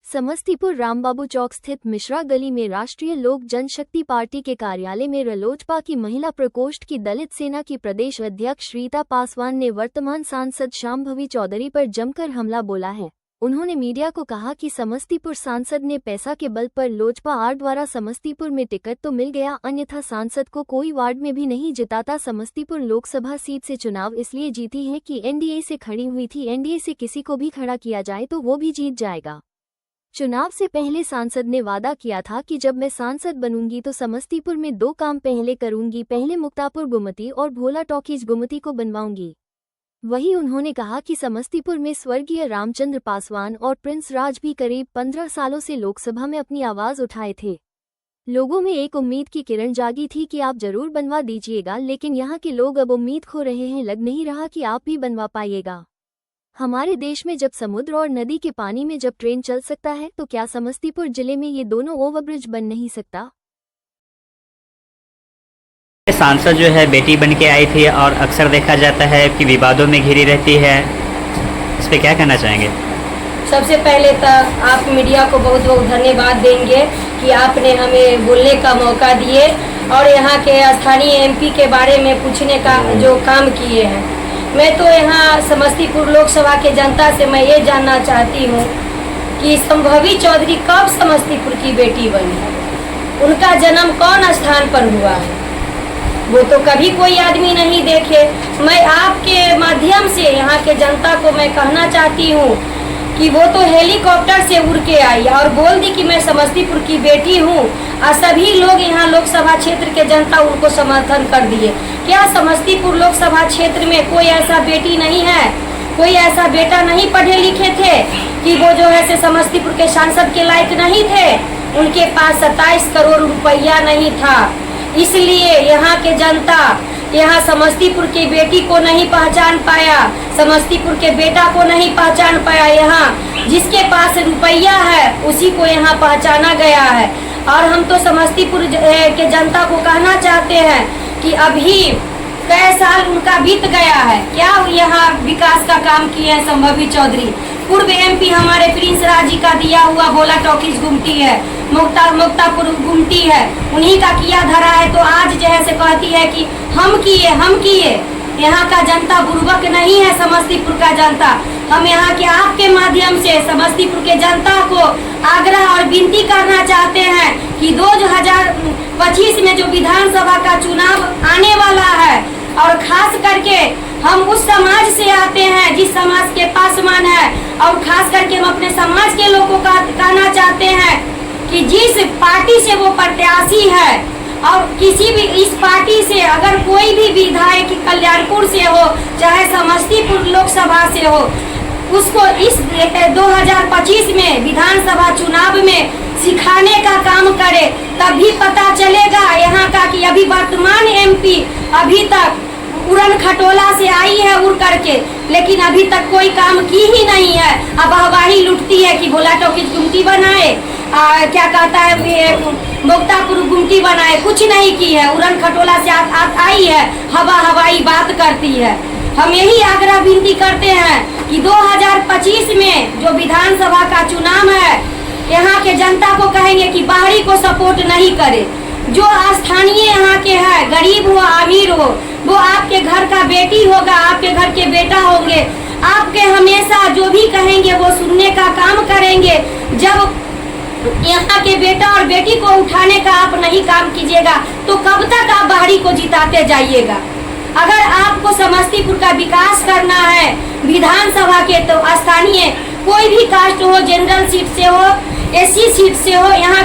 समस्तीपुर रामबाबू चौक स्थित मिश्रा गली में राष्ट्रीय लोक जनशक्ति पार्टी के कार्यालय में रालोजपा की महिला प्रकोष्ठ की दलित सेना की प्रदेश अध्यक्ष रीता पासवान ने वर्तमान सांसद शांभवी चौधरी पर जमकर हमला बोला है। उन्होंने मीडिया को कहा कि समस्तीपुर सांसद ने पैसा के बल पर लोजपा आर द्वारा समस्तीपुर में टिकट तो मिल गया, अन्यथा सांसद को कोई वार्ड में भी नहीं जिताता। समस्तीपुर लोकसभा सीट से चुनाव इसलिए जीती है कि एनडीए से खड़ी हुई थी, एनडीए से किसी को भी खड़ा किया जाए तो वो भी जीत जाएगा। चुनाव से पहले सांसद ने वादा किया था कि जब मैं सांसद बनूंगी तो समस्तीपुर में 2 काम पहले करूंगी, पहले मुक्तापुर गुमती और भोला टॉकीज गुमती को बनवाऊंगी। वहीं उन्होंने कहा कि समस्तीपुर में स्वर्गीय रामचंद्र पासवान और प्रिंस राज भी करीब 15 सालों से लोकसभा में अपनी आवाज उठाए थे। लोगों में एक उम्मीद की किरण जागी थी कि आप जरूर बनवा दीजिएगा, लेकिन यहाँ के लोग अब उम्मीद खो रहे हैं। लग नहीं रहा कि आप भी बनवा पाइएगा। हमारे देश में जब समुद्र और नदी के पानी में जब ट्रेन चल सकता है तो क्या समस्तीपुर जिले में ये दोनों ओवरब्रिज बन नहीं सकता? सांसद जो है बेटी बन के आई थी और अक्सर देखा जाता है कि विवादों में घिरी रहती है, इस पे क्या कहना चाहेंगे? सबसे पहले तो आप मीडिया को बहुत बहुत धन्यवाद देंगे कि आपने हमें बोलने का मौका दिए और यहाँ के स्थानीय एमपी के बारे में पूछने का जो काम किए हैं। मैं तो यहाँ समस्तीपुर लोकसभा के जनता से मैं ये जानना चाहती हूँ कि शांभवी चौधरी कब समस्तीपुर की बेटी बनी है, उनका जन्म कौन स्थान पर हुआ है, वो तो कभी कोई आदमी नहीं देखे। मैं आपके माध्यम से यहाँ के जनता को मैं कहना चाहती हूँ कि वो तो हेलीकॉप्टर से उड़ के आई और बोल दी कि मैं समस्तीपुर की बेटी हूँ और सभी लोग यहाँ लोकसभा क्षेत्र के जनता उनको समर्थन कर दिए। क्या समस्तीपुर लोकसभा क्षेत्र में कोई ऐसा बेटी नहीं है, कोई ऐसा बेटा नहीं पढ़े लिखे थे कि वो जो है से समस्तीपुर के सांसद के लायक नहीं थे? उनके पास 27 करोड़ रुपया नहीं था, इसलिए यहाँ के जनता यहाँ समस्तीपुर की बेटी को नहीं पहचान पाया, समस्तीपुर के बेटा को नहीं पहचान पाया। यहाँ जिसके पास रुपया है उसी को यहाँ पहचाना गया है। और हम तो समस्तीपुर के जनता को कहना चाहते हैं कि अभी कई साल उनका बीत गया है, क्या यहाँ विकास का काम किए हैं शांभवी चौधरी? पूर्व एमपी हमारे प्रिंस राज जी का दिया हुआ भोला टॉकीज गुमटी है, मुक्तापुर गुमटी है, उन्हीं का किया धरा है। तो आज जो है से कहती है कि हम किए। यहाँ का जनता बुर्बक नहीं है, समस्तीपुर का जनता। हम यहाँ के आपके माध्यम से समस्तीपुर के जनता को आग्रह और विनती करना चाहते हैं कि 2025 में जो विधानसभा का चुनाव आने वाला है और खास करके हम उस समाज से आते हैं जिस समाज के पासवान है, और खास करके हम अपने समाज के लोगों को कहना चाहते हैं कि जिस पार्टी से वो प्रत्याशी है और किसी भी इस पार्टी से अगर कोई भी विधायक कल्याणपुर से हो चाहे समस्तीपुर लोकसभा से हो, उसको इस 2025 में विधानसभा चुनाव में सिखाने का काम करे, तभी पता चलेगा यहाँ का कि अभी वर्तमान एमपी अभी तक उड़न खटोला से आई है उड़ करके, लेकिन अभी तक कोई काम की ही नहीं है। अब हवाही लुटती है कि भोला टॉकीज गुमटी बनाए, क्या कहता है मुक्तापुर गुमटी बनाए, कुछ नहीं की है। उड़न खटोला से आई है, हवाई बात करती है। हम यही आग्रह विनती करते हैं कि 2025 में जो विधानसभा का चुनाव है, यहाँ के जनता को कहेंगे कि बाहरी को सपोर्ट नहीं करे। जो स्थानीय यहाँ के है, गरीब हो अमीर हो, वो आपके घर का बेटी होगा, आपके घर के बेटा होंगे, आपके हमेशा जो भी कहेंगे वो सुनने का काम करेंगे। जब यहाँ के बेटा और बेटी को उठाने का आप नहीं काम कीजिएगा तो कब तक आप बाहरी को जिताते जाइएगा? अगर आपको समस्तीपुर का विकास करना है विधानसभा के, तो स्थानीय कोई भी कास्ट हो, जनरल सीट से हो, एससी सीट से हो, यहाँ